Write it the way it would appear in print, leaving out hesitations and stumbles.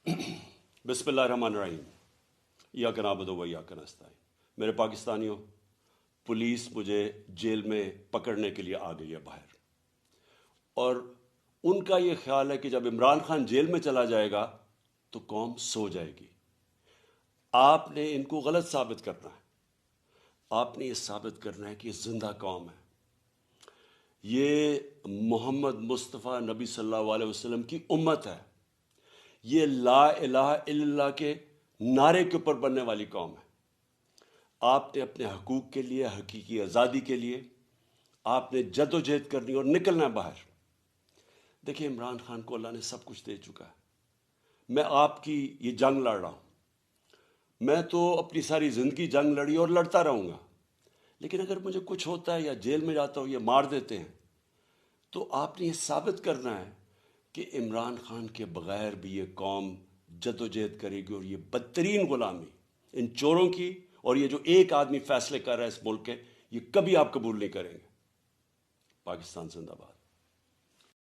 बिस्मिल्लाहिर्रहमानिर्रहीम। इय्याक नअबुदु व इय्याक नस्तईन। मेरे पाकिस्तानियों, पुलिस मुझे जेल में पकड़ने के लिए आ गई है बाहर, और उनका ये ख्याल है कि जब इमरान खान जेल में चला जाएगा तो कौम सो जाएगी। आपने इनको गलत साबित करना है। आपने ये साबित करना है कि ये जिंदा कौम है। ये मोहम्मद मुस्तफ़ा नबी सल्लल्लाहु अलैहि वसल्लम की उम्मत है। ये ला इलाहा इल्लल्लाह के नारे के ऊपर बनने वाली कौम है। आपने अपने हकूक़ के लिए, हकीकी आज़ादी के लिए आपने जद्दोजहद करनी और निकलना है बाहर। देखिए, इमरान खान को अल्लाह ने सब कुछ दे चुका है। मैं आपकी ये जंग लड़ रहा हूँ। मैं तो अपनी सारी ज़िंदगी जंग लड़ी और लड़ता रहूँगा, लेकिन अगर मुझे कुछ होता है या जेल में जाता हूँ, ये मार देते हैं, तो आपने ये साबित करना है कि इमरान खान के बग़ैर भी ये कौम जद्दोजहद करेगी, और ये बदतरीन ग़ुलामी इन चोरों की, और ये जो एक आदमी फैसले कर रहा है इस मुल्क के, ये कभी आप कबूल नहीं करेंगे। पाकिस्तान जिंदाबाद।